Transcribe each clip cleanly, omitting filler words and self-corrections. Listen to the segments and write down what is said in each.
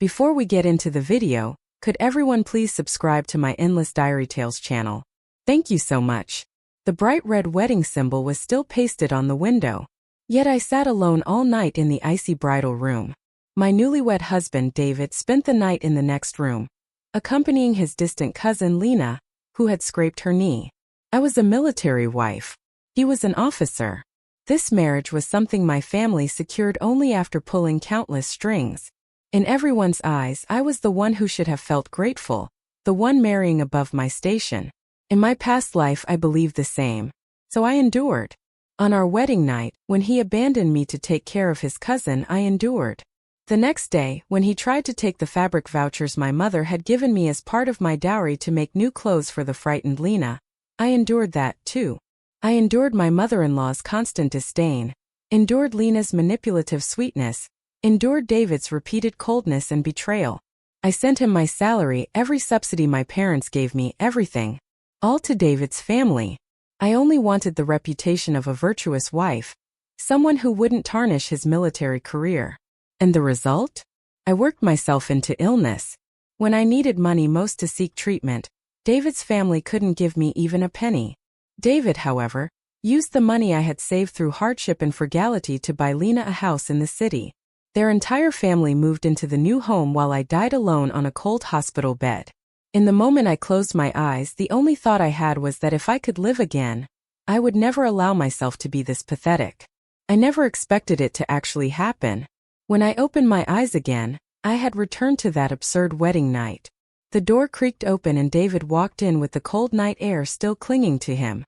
Before we get into the video, could everyone please subscribe to my Endless Diary Tales channel? Thank you so much. The bright red wedding symbol was still pasted on the window. Yet I sat alone all night in the icy bridal room. My newlywed husband, David, spent the night in the next room, accompanying his distant cousin, Lena, who had scraped her knee. I was a military wife. He was an officer. This marriage was something my family secured only after pulling countless strings. In everyone's eyes, I was the one who should have felt grateful, the one marrying above my station. In my past life, I believed the same. So I endured. On our wedding night, when he abandoned me to take care of his cousin, I endured. The next day, when he tried to take the fabric vouchers my mother had given me as part of my dowry to make new clothes for the frightened Lena, I endured that, too. I endured my mother-in-law's constant disdain, endured Lena's manipulative sweetness, endured David's repeated coldness and betrayal. I sent him my salary, every subsidy my parents gave me, everything. All to David's family. I only wanted the reputation of a virtuous wife, someone who wouldn't tarnish his military career. And the result? I worked myself into illness. When I needed money most to seek treatment, David's family couldn't give me even a penny. David, however, used the money I had saved through hardship and frugality to buy Lena a house in the city. Their entire family moved into the new home while I died alone on a cold hospital bed. In the moment I closed my eyes, the only thought I had was that if I could live again, I would never allow myself to be this pathetic. I never expected it to actually happen. When I opened my eyes again, I had returned to that absurd wedding night. The door creaked open and David walked in with the cold night air still clinging to him.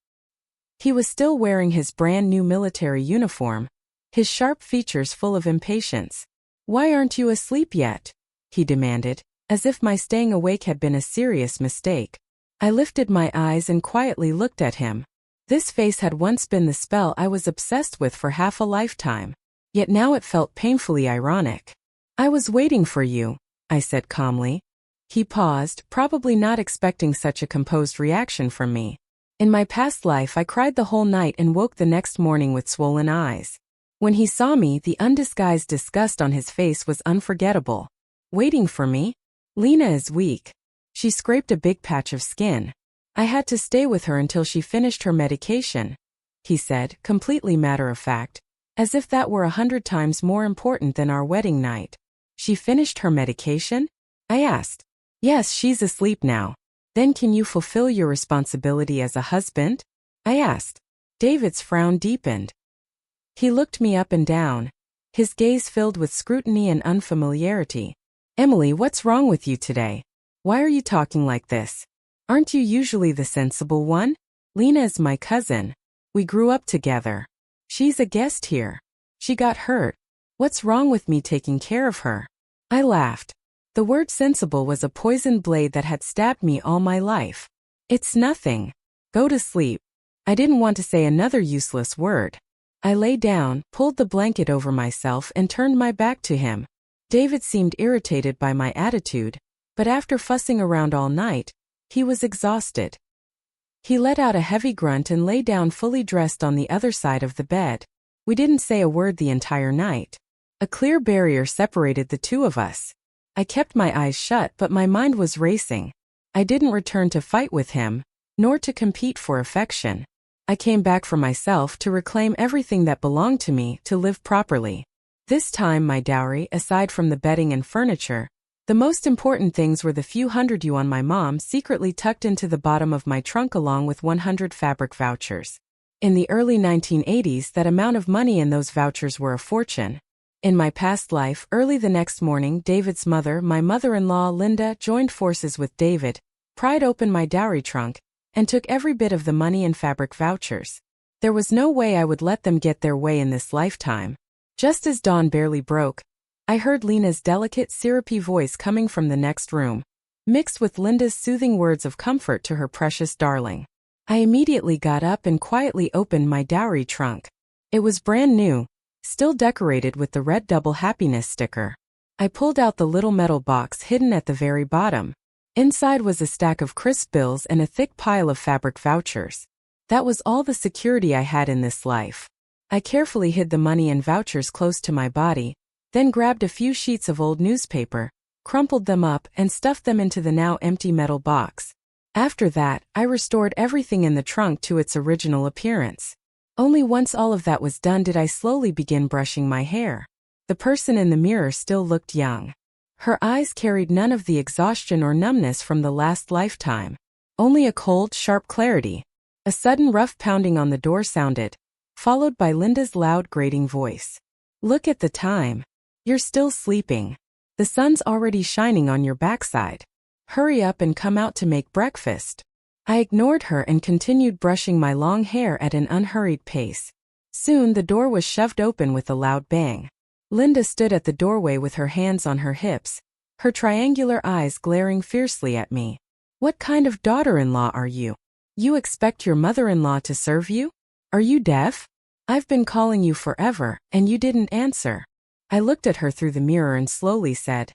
He was still wearing his brand new military uniform, his sharp features full of impatience. "Why aren't you asleep yet?" he demanded, as if my staying awake had been a serious mistake. I lifted my eyes and quietly looked at him. This face had once been the spell I was obsessed with for half a lifetime. Yet now it felt painfully ironic. "I was waiting for you," I said calmly. He paused, probably not expecting such a composed reaction from me. In my past life, I cried the whole night and woke the next morning with swollen eyes. When he saw me, the undisguised disgust on his face was unforgettable. "Waiting for me? Lena is weak. She scraped a big patch of skin. I had to stay with her until she finished her medication," he said, completely matter-of-fact, as if that were 100 times more important than our wedding night. "She finished her medication?" I asked. "Yes, she's asleep now." "Then can you fulfill your responsibility as a husband?" I asked. David's frown deepened. He looked me up and down, his gaze filled with scrutiny and unfamiliarity. "Emily, what's wrong with you today? Why are you talking like this? Aren't you usually the sensible one? Lena is my cousin. We grew up together. She's a guest here. She got hurt. What's wrong with me taking care of her?" I laughed. The word sensible was a poisoned blade that had stabbed me all my life. "It's nothing. Go to sleep." I didn't want to say another useless word. I lay down, pulled the blanket over myself and turned my back to him. David seemed irritated by my attitude, but after fussing around all night, he was exhausted. He let out a heavy grunt and lay down fully dressed on the other side of the bed. We didn't say a word the entire night. A clear barrier separated the two of us. I kept my eyes shut, but my mind was racing. I didn't return to fight with him, nor to compete for affection. I came back for myself to reclaim everything that belonged to me, to live properly. This time my dowry, aside from the bedding and furniture, the most important things were the few $100 my mom secretly tucked into the bottom of my trunk along with 100 fabric vouchers. In the early 1980s, that amount of money and those vouchers were a fortune. In my past life, early the next morning, David's mother, my mother-in-law Linda, joined forces with David, pried open my dowry trunk, and took every bit of the money and fabric vouchers. There was no way I would let them get their way in this lifetime. Just as dawn barely broke, I heard Lena's delicate, syrupy voice coming from the next room, mixed with Linda's soothing words of comfort to her precious darling. I immediately got up and quietly opened my dowry trunk. It was brand new, still decorated with the red double happiness sticker. I pulled out the little metal box hidden at the very bottom. Inside was a stack of crisp bills and a thick pile of fabric vouchers. That was all the security I had in this life. I carefully hid the money and vouchers close to my body, then grabbed a few sheets of old newspaper, crumpled them up, and stuffed them into the now empty metal box. After that, I restored everything in the trunk to its original appearance. Only once all of that was done did I slowly begin brushing my hair. The person in the mirror still looked young. Her eyes carried none of the exhaustion or numbness from the last lifetime. Only a cold, sharp clarity. A sudden rough pounding on the door sounded, followed by Linda's loud, grating voice. "Look at the time. You're still sleeping. The sun's already shining on your backside. Hurry up and come out to make breakfast." I ignored her and continued brushing my long hair at an unhurried pace. Soon the door was shoved open with a loud bang. Linda stood at the doorway with her hands on her hips, her triangular eyes glaring fiercely at me. "What kind of daughter-in-law are you? You expect your mother-in-law to serve you? Are you deaf? I've been calling you forever, and you didn't answer." I looked at her through the mirror and slowly said,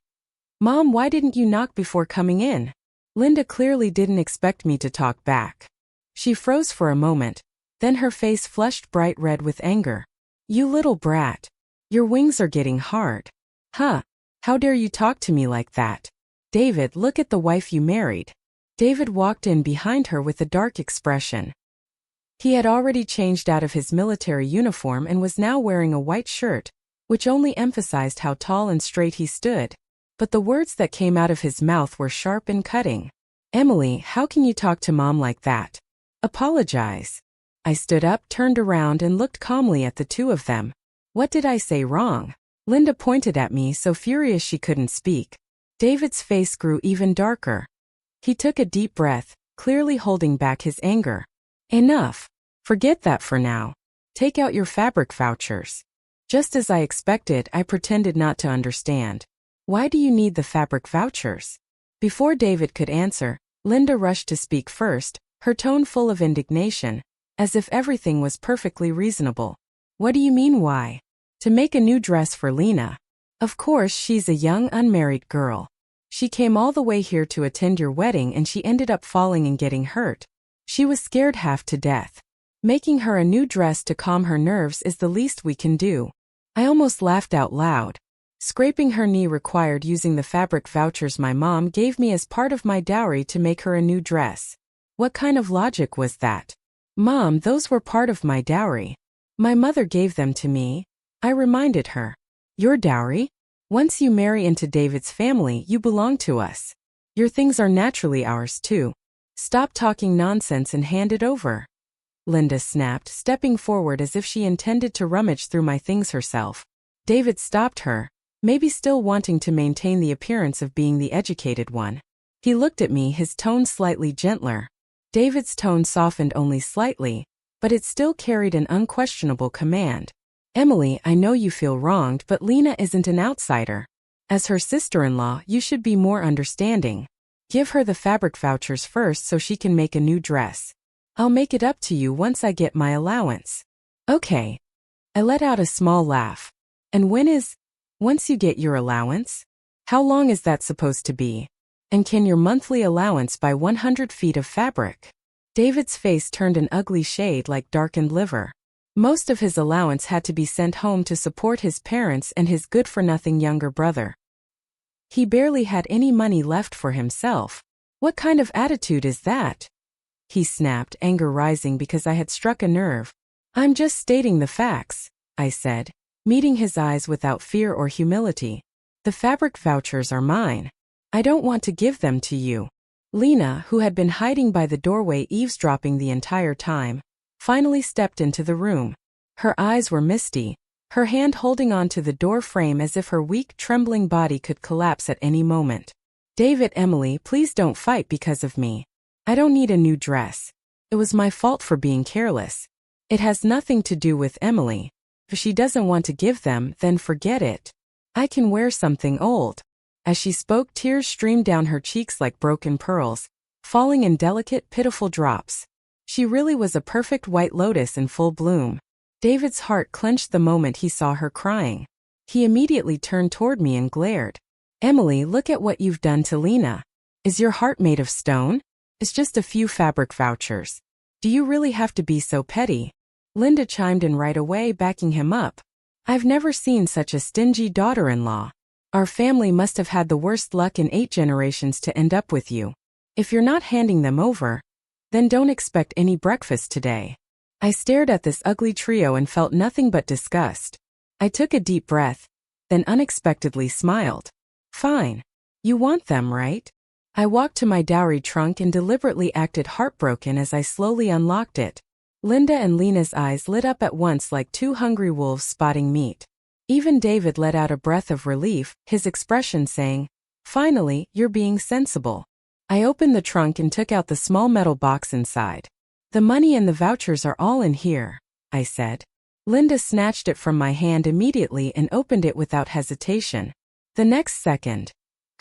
"Mom, why didn't you knock before coming in?" Linda clearly didn't expect me to talk back. She froze for a moment, then her face flushed bright red with anger. "You little brat. Your wings are getting hard. Huh? How dare you talk to me like that? David, look at the wife you married." David walked in behind her with a dark expression. He had already changed out of his military uniform and was now wearing a white shirt, which only emphasized how tall and straight he stood. But the words that came out of his mouth were sharp and cutting. "Emily, how can you talk to Mom like that? Apologize." I stood up, turned around, and looked calmly at the two of them. "What did I say wrong?" Linda pointed at me, so furious she couldn't speak. David's face grew even darker. He took a deep breath, clearly holding back his anger. "Enough. Forget that for now. Take out your fabric vouchers." Just as I expected, I pretended not to understand. "Why do you need the fabric vouchers?" Before David could answer, Linda rushed to speak first, her tone full of indignation, as if everything was perfectly reasonable. "What do you mean why?" "To make a new dress for Lena. Of course, she's a young unmarried girl. She came all the way here to attend your wedding and she ended up falling and getting hurt. She was scared half to death. Making her a new dress to calm her nerves is the least we can do." I almost laughed out loud. Scraping her knee required using the fabric vouchers my mom gave me as part of my dowry to make her a new dress. What kind of logic was that? "Mom, those were part of my dowry. My mother gave them to me," I reminded her. "Your dowry? Once you marry into David's family, you belong to us. Your things are naturally ours too. Stop talking nonsense and hand it over," Linda snapped, stepping forward as if she intended to rummage through my things herself. David stopped her, maybe still wanting to maintain the appearance of being the educated one. He looked at me, his tone slightly gentler. David's tone softened only slightly, but it still carried an unquestionable command. "Emily, I know you feel wronged, but Lena isn't an outsider. As her sister-in-law, you should be more understanding. Give her the fabric vouchers first so she can make a new dress. I'll make it up to you once I get my allowance." "Okay." I let out a small laugh. "And once you get your allowance? How long is that supposed to be? And can your monthly allowance buy 100 feet of fabric?" David's face turned an ugly shade like darkened liver. Most of his allowance had to be sent home to support his parents and his good-for-nothing younger brother. He barely had any money left for himself. "What kind of attitude is that?" he snapped, anger rising because I had struck a nerve. "I'm just stating the facts," I said, meeting his eyes without fear or humility. "The fabric vouchers are mine. I don't want to give them to you." Lena, who had been hiding by the doorway eavesdropping the entire time, finally stepped into the room. Her eyes were misty, her hand holding on to the door frame as if her weak, trembling body could collapse at any moment. "David, Emily, please don't fight because of me. I don't need a new dress. It was my fault for being careless. It has nothing to do with Emily. If she doesn't want to give them, then forget it. I can wear something old." As she spoke, tears streamed down her cheeks like broken pearls, falling in delicate, pitiful drops. She really was a perfect white lotus in full bloom. David's heart clenched the moment he saw her crying. He immediately turned toward me and glared. "Emily, look at what you've done to Lena. Is your heart made of stone? It's just a few fabric vouchers. Do you really have to be so petty?" Linda chimed in right away, backing him up. "I've never seen such a stingy daughter-in-law. Our family must have had the worst luck in 8 generations to end up with you. If you're not handing them over, then don't expect any breakfast today." I stared at this ugly trio and felt nothing but disgust. I took a deep breath, then unexpectedly smiled. "Fine. You want them, right?" I walked to my dowry trunk and deliberately acted heartbroken as I slowly unlocked it. Linda and Lena's eyes lit up at once like 2 hungry wolves spotting meat. Even David let out a breath of relief, his expression saying, "Finally, you're being sensible." I opened the trunk and took out the small metal box inside. "The money and the vouchers are all in here," I said. Linda snatched it from my hand immediately and opened it without hesitation. The next second,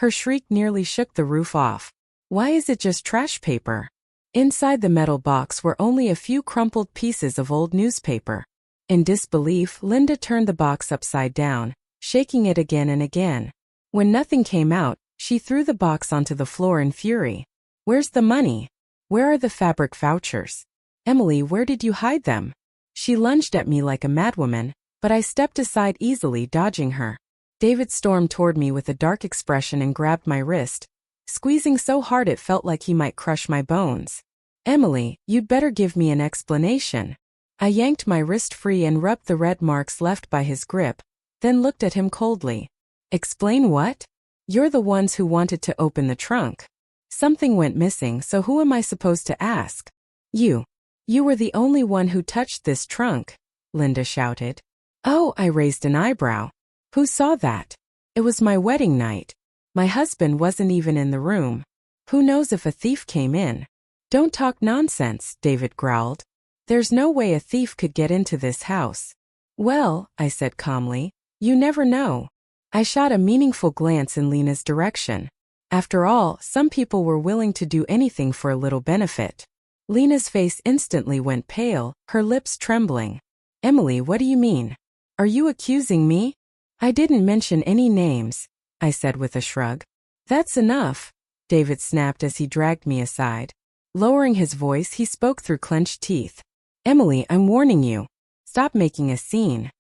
her shriek nearly shook the roof off. "Why is it just trash paper?" Inside the metal box were only a few crumpled pieces of old newspaper. In disbelief, Linda turned the box upside down, shaking it again and again. When nothing came out, she threw the box onto the floor in fury. "Where's the money? Where are the fabric vouchers? Emily, where did you hide them?" She lunged at me like a madwoman, but I stepped aside easily, dodging her. David stormed toward me with a dark expression and grabbed my wrist, squeezing so hard it felt like he might crush my bones. "Emily, you'd better give me an explanation." I yanked my wrist free and rubbed the red marks left by his grip, then looked at him coldly. "Explain what? You're the ones who wanted to open the trunk. Something went missing, so who am I supposed to ask?" You were the only one who touched this trunk," Linda shouted. "Oh," I raised an eyebrow. "Who saw that? It was my wedding night. My husband wasn't even in the room. Who knows if a thief came in?" "Don't talk nonsense," David growled. "There's no way a thief could get into this house." "Well," I said calmly, "you never know." I shot a meaningful glance in Lena's direction. After all, some people were willing to do anything for a little benefit. Lena's face instantly went pale, her lips trembling. "Emily, what do you mean? Are you accusing me?" "I didn't mention any names," I said with a shrug. "That's enough," David snapped as he dragged me aside. Lowering his voice, he spoke through clenched teeth. "Emily, I'm warning you. Stop making a scene.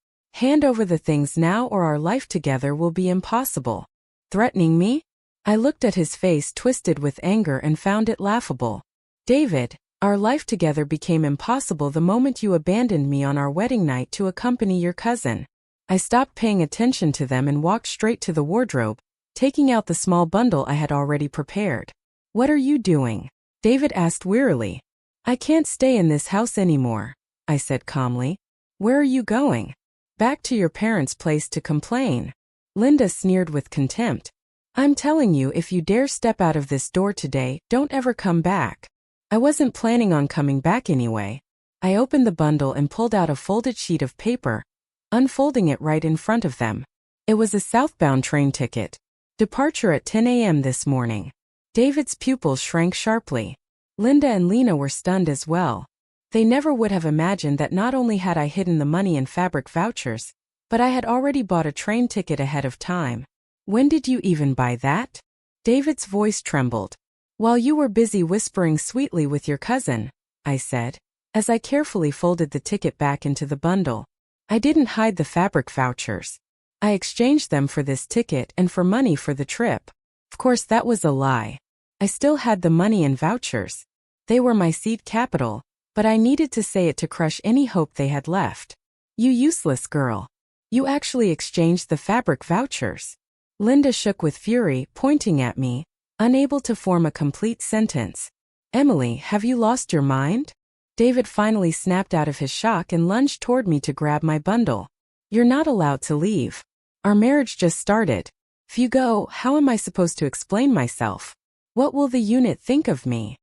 Hand over the things now or our life together will be impossible." "Threatening me?" I looked at his face twisted with anger and found it laughable. "David, our life together became impossible the moment you abandoned me on our wedding night to accompany your cousin." I stopped paying attention to them and walked straight to the wardrobe, taking out the small bundle I had already prepared. "What are you doing?" David asked wearily. "I can't stay in this house anymore," I said calmly. "Where are you going?" "Back to your parents' place to complain." Linda sneered with contempt. "I'm telling you, if you dare step out of this door today, don't ever come back." I wasn't planning on coming back anyway. I opened the bundle and pulled out a folded sheet of paper, unfolding it right in front of them. It was a southbound train ticket. Departure at 10 a.m. this morning. David's pupils shrank sharply. Linda and Lena were stunned as well. They never would have imagined that not only had I hidden the money in fabric vouchers, but I had already bought a train ticket ahead of time. "When did you even buy that?" David's voice trembled. "While you were busy whispering sweetly with your cousin," I said, as I carefully folded the ticket back into the bundle. "I didn't hide the fabric vouchers. I exchanged them for this ticket and for money for the trip." Of course that was a lie. I still had the money and vouchers. They were my seed capital, but I needed to say it to crush any hope they had left. "You useless girl. You actually exchanged the fabric vouchers." Linda shook with fury, pointing at me, unable to form a complete sentence. "Emily, have you lost your mind?" David finally snapped out of his shock and lunged toward me to grab my bundle. "You're not allowed to leave. Our marriage just started. If you go, how am I supposed to explain myself? What will the unit think of me?"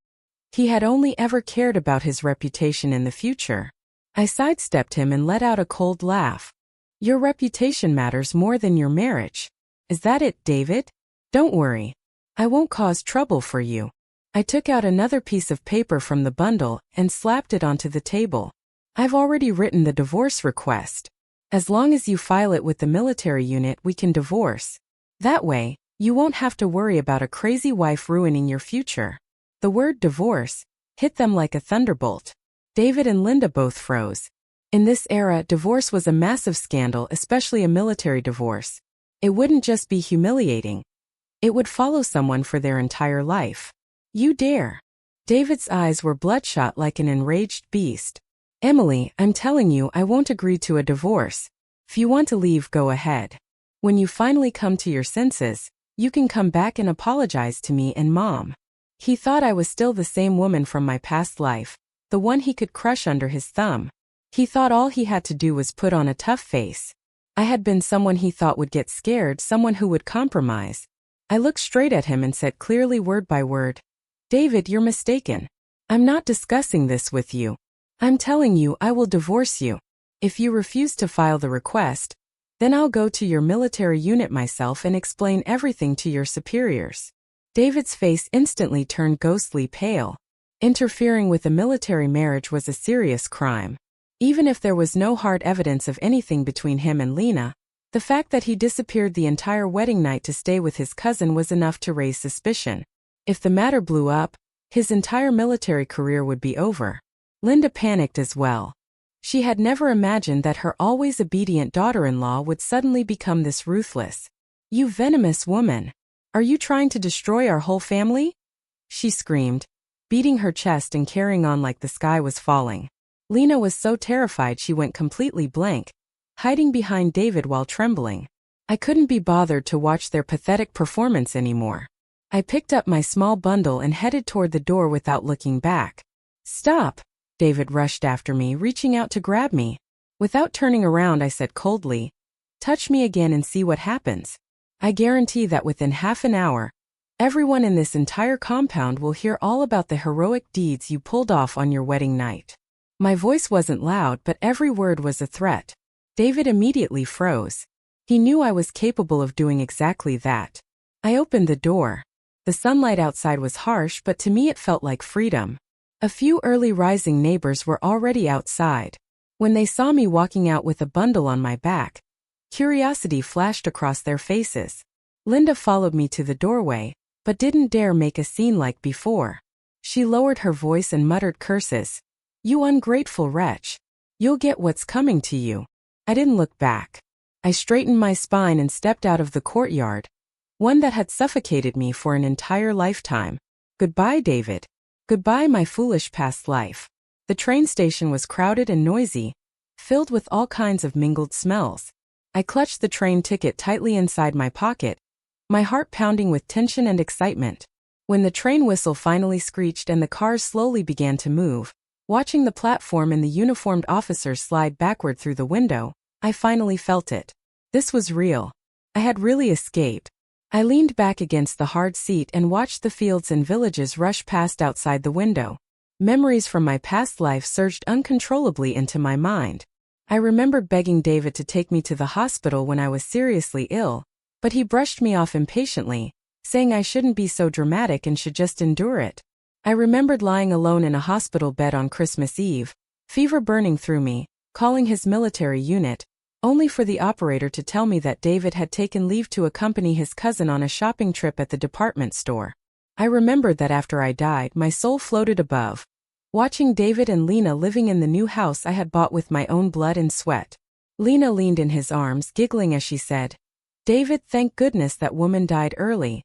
He had only ever cared about his reputation in the future. I sidestepped him and let out a cold laugh. "Your reputation matters more than your marriage. Is that it, David? Don't worry. I won't cause trouble for you." I took out another piece of paper from the bundle and slapped it onto the table. "I've already written the divorce request. As long as you file it with the military unit, we can divorce. That way, you won't have to worry about a crazy wife ruining your future." The word divorce hit them like a thunderbolt. David and Linda both froze. In this era, divorce was a massive scandal, especially a military divorce. It wouldn't just be humiliating. It would follow someone for their entire life. You dare? David's eyes were bloodshot like an enraged beast. Emily, I'm telling you I won't agree to a divorce. If you want to leave, go ahead. When you finally come to your senses, you can come back and apologize to me and Mom. He thought I was still the same woman from my past life, the one he could crush under his thumb. He thought all he had to do was put on a tough face. I had been someone he thought would get scared, someone who would compromise. I looked straight at him and said clearly, word by word, David, you're mistaken. I'm not discussing this with you. I'm telling you I will divorce you. If you refuse to file the request, then I'll go to your military unit myself and explain everything to your superiors. David's face instantly turned ghostly pale. Interfering with a military marriage was a serious crime. Even if there was no hard evidence of anything between him and Lena, the fact that he disappeared the entire wedding night to stay with his cousin was enough to raise suspicion. If the matter blew up, his entire military career would be over. Linda panicked as well. She had never imagined that her always obedient daughter-in-law would suddenly become this ruthless. You venomous woman! Are you trying to destroy our whole family? She screamed, beating her chest and carrying on like the sky was falling. Lena was so terrified she went completely blank, hiding behind David while trembling. I couldn't be bothered to watch their pathetic performance anymore. I picked up my small bundle and headed toward the door without looking back. Stop! David rushed after me, reaching out to grab me. Without turning around, I said coldly, touch me again and see what happens. I guarantee that within half an hour, everyone in this entire compound will hear all about the heroic deeds you pulled off on your wedding night. My voice wasn't loud, but every word was a threat. David immediately froze. He knew I was capable of doing exactly that. I opened the door. The sunlight outside was harsh, but to me it felt like freedom. A few early rising neighbors were already outside. When they saw me walking out with a bundle on my back, curiosity flashed across their faces. Linda followed me to the doorway, but didn't dare make a scene like before. She lowered her voice and muttered curses. You ungrateful wretch. You'll get what's coming to you. I didn't look back. I straightened my spine and stepped out of the courtyard, one that had suffocated me for an entire lifetime. Goodbye, David. Goodbye, my foolish past life. The train station was crowded and noisy, filled with all kinds of mingled smells. I clutched the train ticket tightly inside my pocket, my heart pounding with tension and excitement. When the train whistle finally screeched and the cars slowly began to move, watching the platform and the uniformed officers slide backward through the window, I finally felt it. This was real. I had really escaped. I leaned back against the hard seat and watched the fields and villages rush past outside the window. Memories from my past life surged uncontrollably into my mind. I remembered begging David to take me to the hospital when I was seriously ill, but he brushed me off impatiently, saying I shouldn't be so dramatic and should just endure it. I remembered lying alone in a hospital bed on Christmas Eve, fever burning through me, calling his military unit, only for the operator to tell me that David had taken leave to accompany his cousin on a shopping trip at the department store. I remembered that after I died, my soul floated above, watching David and Lena living in the new house I had bought with my own blood and sweat. Lena leaned in his arms, giggling as she said, David, thank goodness that woman died early.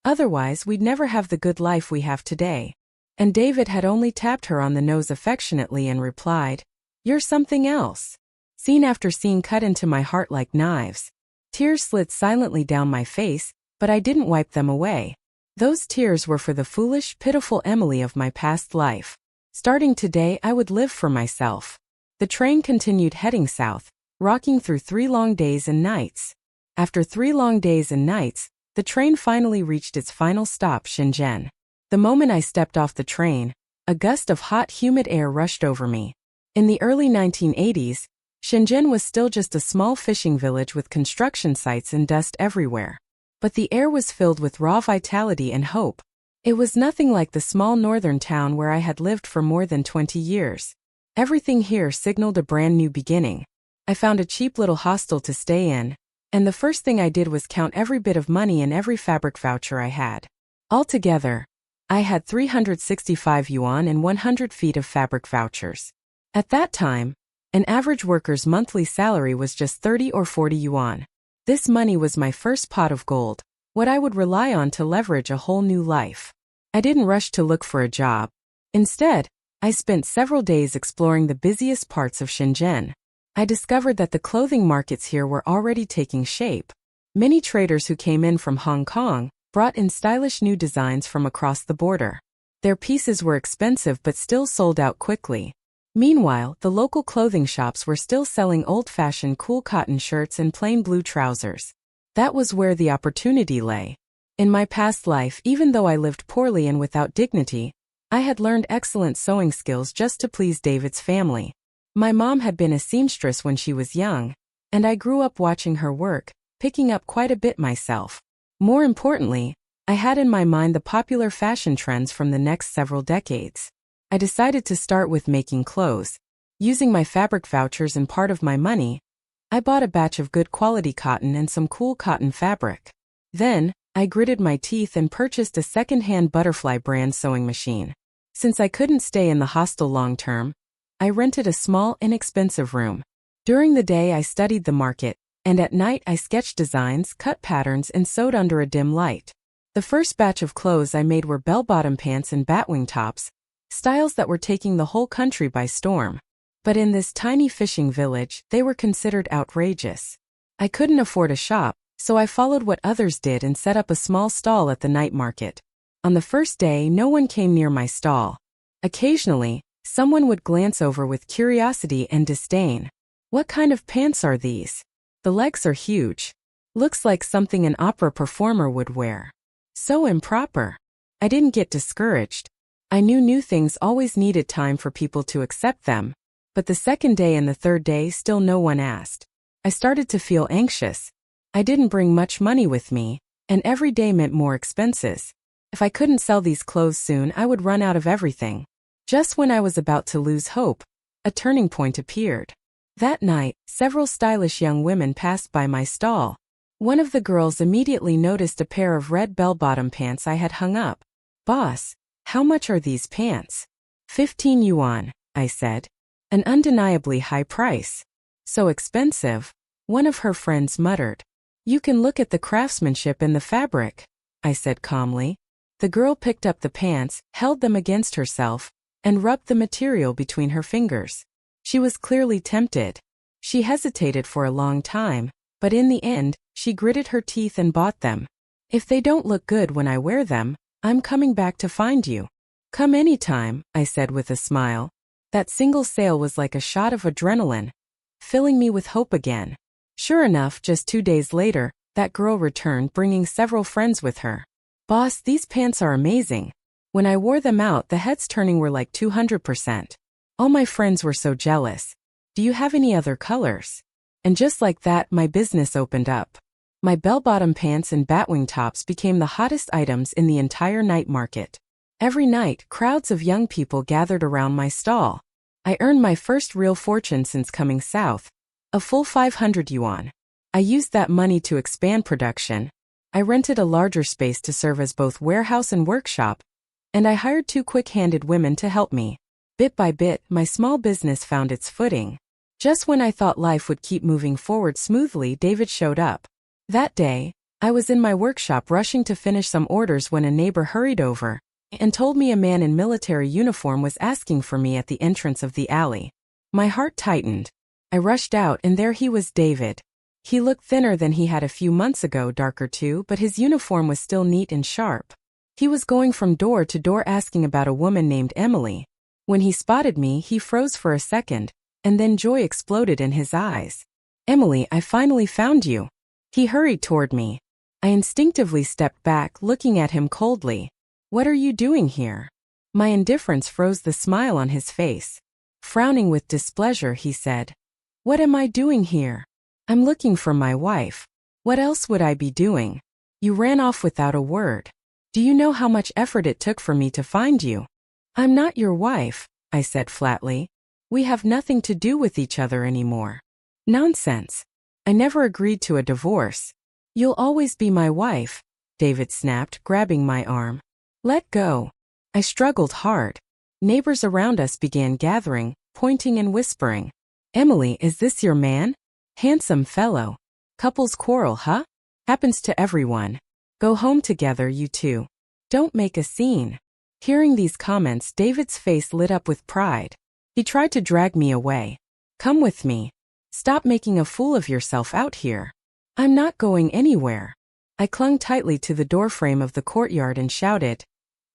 Otherwise, we'd never have the good life we have today. And David had only tapped her on the nose affectionately and replied, You're something else. Scene after scene cut into my heart like knives. Tears slid silently down my face, but I didn't wipe them away. Those tears were for the foolish, pitiful Emily of my past life. Starting today, I would live for myself. The train continued heading south, rocking through 3 long days and nights. After 3 long days and nights, the train finally reached its final stop, Shenzhen. The moment I stepped off the train, a gust of hot, humid air rushed over me. In the early 1980s, Shenzhen was still just a small fishing village with construction sites and dust everywhere. But the air was filled with raw vitality and hope. It was nothing like the small northern town where I had lived for more than 20 years. Everything here signaled a brand new beginning. I found a cheap little hostel to stay in, and the first thing I did was count every bit of money and every fabric voucher I had. Altogether, I had 365 yuan and 100 feet of fabric vouchers. At that time, an average worker's monthly salary was just 30 or 40 yuan. This money was my first pot of gold, what I would rely on to leverage a whole new life. I didn't rush to look for a job. Instead, I spent several days exploring the busiest parts of Shenzhen. I discovered that the clothing markets here were already taking shape. Many traders who came in from Hong Kong brought in stylish new designs from across the border. Their pieces were expensive but still sold out quickly. Meanwhile, the local clothing shops were still selling old-fashioned cool cotton shirts and plain blue trousers. That was where the opportunity lay. In my past life, even though I lived poorly and without dignity, I had learned excellent sewing skills just to please David's family. My mom had been a seamstress when she was young, and I grew up watching her work, picking up quite a bit myself. More importantly, I had in my mind the popular fashion trends from the next several decades. I decided to start with making clothes. Using my fabric vouchers and part of my money, I bought a batch of good quality cotton and some cool cotton fabric. Then, I gritted my teeth and purchased a second-hand Butterfly brand sewing machine. Since I couldn't stay in the hostel long term, I rented a small, inexpensive room. During the day I studied the market, and at night I sketched designs, cut patterns, and sewed under a dim light. The first batch of clothes I made were bell-bottom pants and batwing tops, styles that were taking the whole country by storm. But in this tiny fishing village, they were considered outrageous. I couldn't afford a shop, so I followed what others did and set up a small stall at the night market. On the first day, no one came near my stall. Occasionally, someone would glance over with curiosity and disdain. What kind of pants are these? The legs are huge. Looks like something an opera performer would wear. So improper. I didn't get discouraged. I knew new things always needed time for people to accept them. But the second day and the third day still no one asked. I started to feel anxious. I didn't bring much money with me, and every day meant more expenses. If I couldn't sell these clothes soon, I would run out of everything. Just when I was about to lose hope, a turning point appeared. That night, several stylish young women passed by my stall. One of the girls immediately noticed a pair of red bell-bottom pants I had hung up. "Boss, how much are these pants?" 15 yuan, I said. An undeniably high price. So expensive, one of her friends muttered. "You can look at the craftsmanship in the fabric," I said calmly. The girl picked up the pants, held them against herself, and rubbed the material between her fingers. She was clearly tempted. She hesitated for a long time, but in the end, she gritted her teeth and bought them. "If they don't look good when I wear them, I'm coming back to find you." "Come anytime," I said with a smile. That single sale was like a shot of adrenaline, filling me with hope again. Sure enough, just 2 days later, that girl returned bringing several friends with her. "Boss, these pants are amazing. When I wore them out, the heads turning were like 200%. All my friends were so jealous. Do you have any other colors?" And just like that, my business opened up. My bell-bottom pants and batwing tops became the hottest items in the entire night market. Every night, crowds of young people gathered around my stall. I earned my first real fortune since coming south. A full 500 yuan. I used that money to expand production. I rented a larger space to serve as both warehouse and workshop, and I hired 2 quick-handed women to help me. Bit by bit, my small business found its footing. Just when I thought life would keep moving forward smoothly, David showed up. That day, I was in my workshop rushing to finish some orders when a neighbor hurried over and told me a man in military uniform was asking for me at the entrance of the alley. My heart tightened. I rushed out and there he was, David. He looked thinner than he had a few months ago, darker too, but his uniform was still neat and sharp. He was going from door to door asking about a woman named Emily. When he spotted me, he froze for a second, and then joy exploded in his eyes. "Emily, I finally found you." He hurried toward me. I instinctively stepped back, looking at him coldly. "What are you doing here?" My indifference froze the smile on his face. Frowning with displeasure, he said, "What am I doing here? I'm looking for my wife. What else would I be doing? You ran off without a word. Do you know how much effort it took for me to find you?" "I'm not your wife," I said flatly. "We have nothing to do with each other anymore." "Nonsense. I never agreed to a divorce." "You'll always be my wife," David snapped, grabbing my arm. "Let go." I struggled hard. Neighbors around us began gathering, pointing and whispering. "Emily, is this your man? Handsome fellow. Couples quarrel, huh? Happens to everyone. Go home together, you two. Don't make a scene. Hearing these comments, David's face lit up with pride. He tried to drag me away. Come with me. Stop making a fool of yourself out here. I'm not going anywhere. I clung tightly to the doorframe of the courtyard and shouted,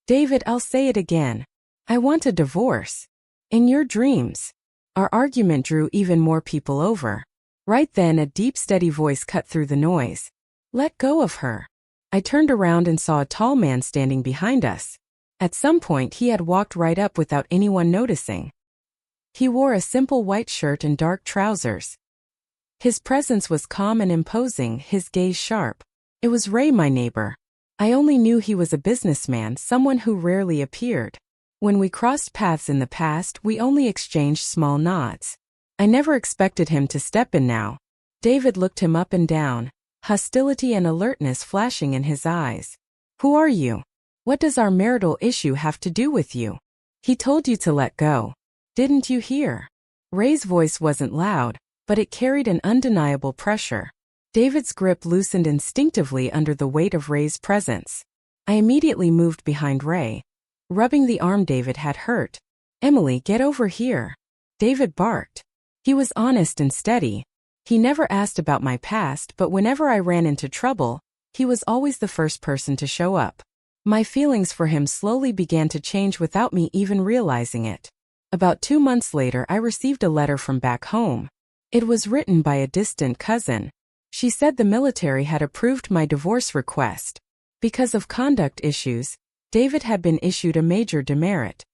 David, I'll say it again. I want a divorce. In your dreams. Our argument drew even more people over. Right then, a deep, steady voice cut through the noise. Let go of her. I turned around and saw a tall man standing behind us. At some point, he had walked right up without anyone noticing. He wore a simple white shirt and dark trousers. His presence was calm and imposing, his gaze sharp. It was Ray, my neighbor. I only knew he was a businessman, someone who rarely appeared. When we crossed paths in the past, we only exchanged small nods. I never expected him to step in now. David looked him up and down, hostility and alertness flashing in his eyes. Who are you? What does our marital issue have to do with you? He told you to let go. Didn't you hear? Ray's voice wasn't loud, but it carried an undeniable pressure. David's grip loosened instinctively under the weight of Ray's presence. I immediately moved behind Ray, rubbing the arm David had hurt. Emily, get over here. David barked. He was honest and steady. He never asked about my past, but whenever I ran into trouble, he was always the first person to show up. My feelings for him slowly began to change without me even realizing it. About 2 months later, I received a letter from back home. It was written by a distant cousin. She said the military had approved my divorce request. Because of conduct issues, David had been issued a major demerit.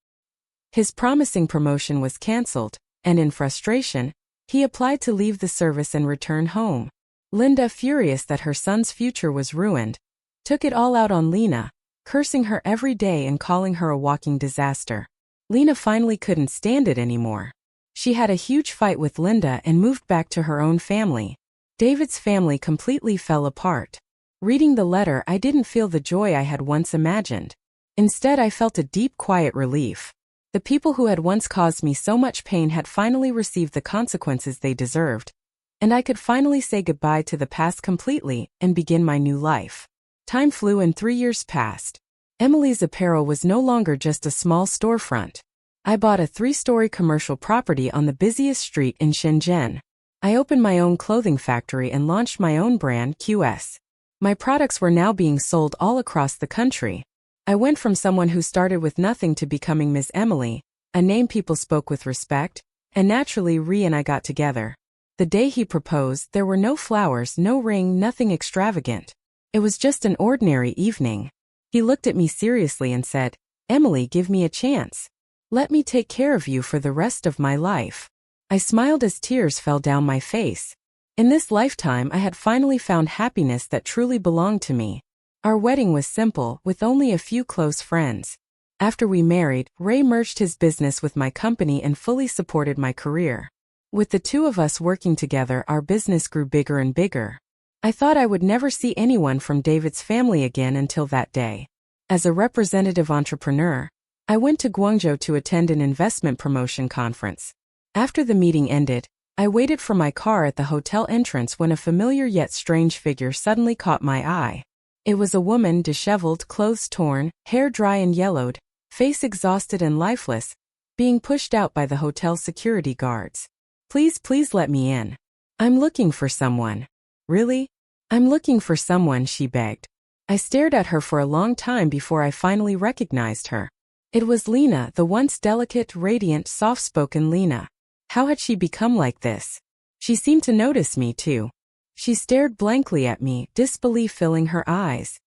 His promising promotion was cancelled, and in frustration, he applied to leave the service and return home. Linda, furious that her son's future was ruined, took it all out on Lena, cursing her every day and calling her a walking disaster. Lena finally couldn't stand it anymore. She had a huge fight with Linda and moved back to her own family. David's family completely fell apart. Reading the letter, I didn't feel the joy I had once imagined. Instead, I felt a deep, quiet relief. The people who had once caused me so much pain had finally received the consequences they deserved, and I could finally say goodbye to the past completely and begin my new life. Time flew and 3 years passed. Emily's Apparel was no longer just a small storefront. I bought a 3-story commercial property on the busiest street in Shenzhen. I opened my own clothing factory and launched my own brand, QS. My products were now being sold all across the country. I went from someone who started with nothing to becoming Ms. Emily, a name people spoke with respect, and naturally Ree and I got together. The day he proposed, there were no flowers, no ring, nothing extravagant. It was just an ordinary evening. He looked at me seriously and said, Emily, give me a chance. Let me take care of you for the rest of my life. I smiled as tears fell down my face. In this lifetime, I had finally found happiness that truly belonged to me. Our wedding was simple, with only a few close friends. After we married, Ray merged his business with my company and fully supported my career. With the two of us working together, our business grew bigger and bigger. I thought I would never see anyone from David's family again until that day. As a representative entrepreneur, I went to Guangzhou to attend an investment promotion conference. After the meeting ended, I waited for my car at the hotel entrance when a familiar yet strange figure suddenly caught my eye. It was a woman, disheveled, clothes torn, hair dry and yellowed, face exhausted and lifeless, being pushed out by the hotel security guards. Please let me in. I'm looking for someone. Really? I'm looking for someone, she begged. I stared at her for a long time before I finally recognized her. It was Lena, the once delicate, radiant, soft-spoken Lena. How had she become like this? She seemed to notice me too. She stared blankly at me, disbelief filling her eyes.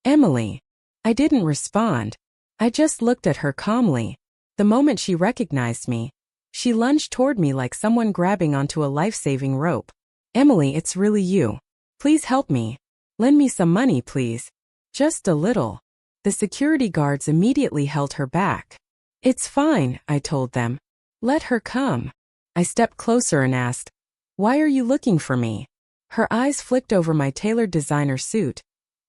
Emily. I didn't respond. I just looked at her calmly. The moment she recognized me, she lunged toward me like someone grabbing onto a life-saving rope. Emily, it's really you. Please help me. Lend me some money, please. Just a little. The security guards immediately held her back. It's fine, I told them. Let her come. I stepped closer and asked, why are you looking for me? Her eyes flicked over my tailored designer suit,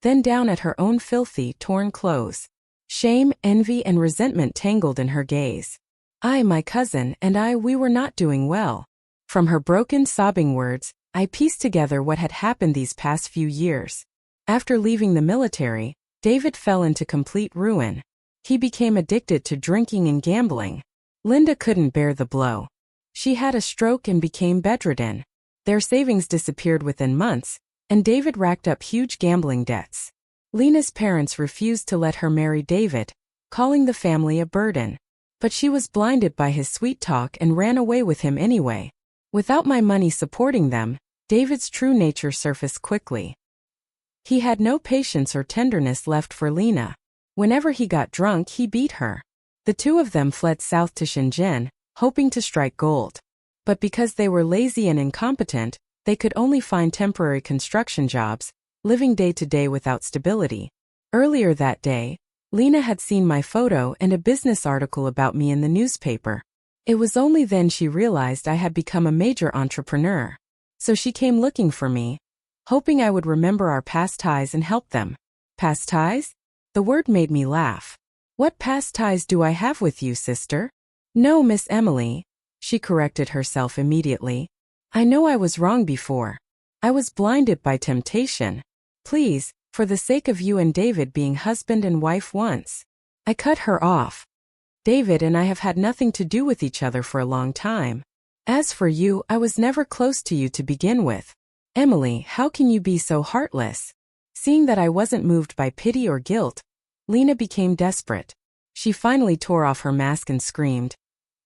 then down at her own filthy, torn clothes. Shame, envy, and resentment tangled in her gaze. My cousin, and we were not doing well. From her broken, sobbing words, I pieced together what had happened these past few years. After leaving the military, David fell into complete ruin. He became addicted to drinking and gambling. Linda couldn't bear the blow. She had a stroke and became bedridden. Their savings disappeared within months, and David racked up huge gambling debts. Lena's parents refused to let her marry David, calling the family a burden. But she was blinded by his sweet talk and ran away with him anyway. Without my money supporting them, David's true nature surfaced quickly. He had no patience or tenderness left for Lena. Whenever he got drunk, he beat her. The two of them fled south to Shenzhen, hoping to strike gold. But because they were lazy and incompetent, they could only find temporary construction jobs, living day to day without stability. Earlier that day, Lena had seen my photo and a business article about me in the newspaper. It was only then she realized I had become a major entrepreneur. So she came looking for me, hoping I would remember our past ties and help them. Past ties? The word made me laugh. What past ties do I have with you, sister? No, Miss Emily. She corrected herself immediately. I know I was wrong before. I was blinded by temptation. Please, for the sake of you and David being husband and wife once. I cut her off. David and I have had nothing to do with each other for a long time. As for you, I was never close to you to begin with. Emily, how can you be so heartless? Seeing that I wasn't moved by pity or guilt, Lena became desperate. She finally tore off her mask and screamed.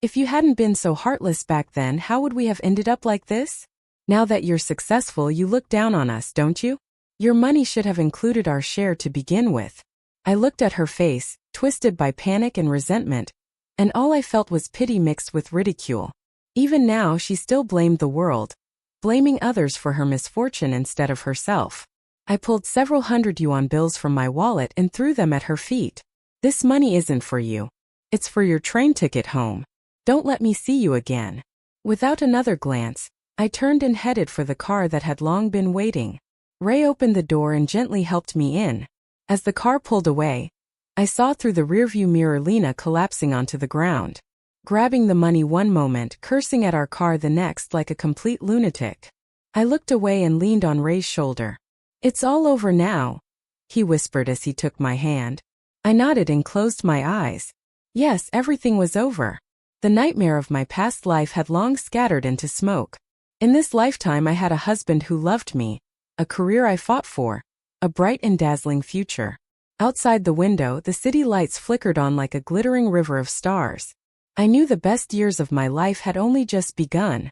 If you hadn't been so heartless back then, how would we have ended up like this? Now that you're successful, you look down on us, don't you? Your money should have included our share to begin with. I looked at her face, twisted by panic and resentment, and all I felt was pity mixed with ridicule. Even now, she still blamed the world, blaming others for her misfortune instead of herself. I pulled several $100 bills from my wallet and threw them at her feet. This money isn't for you. It's for your train ticket home. Don't let me see you again. Without another glance, I turned and headed for the car that had long been waiting. Ray opened the door and gently helped me in. As the car pulled away, I saw through the rearview mirror Lena collapsing onto the ground, grabbing the money one moment, cursing at our car the next like a complete lunatic. I looked away and leaned on Ray's shoulder. It's all over now, he whispered as he took my hand. I nodded and closed my eyes. Yes, everything was over. The nightmare of my past life had long scattered into smoke. In this lifetime I had a husband who loved me, a career I fought for, a bright and dazzling future. Outside the window, the city lights flickered on like a glittering river of stars. I knew the best years of my life had only just begun.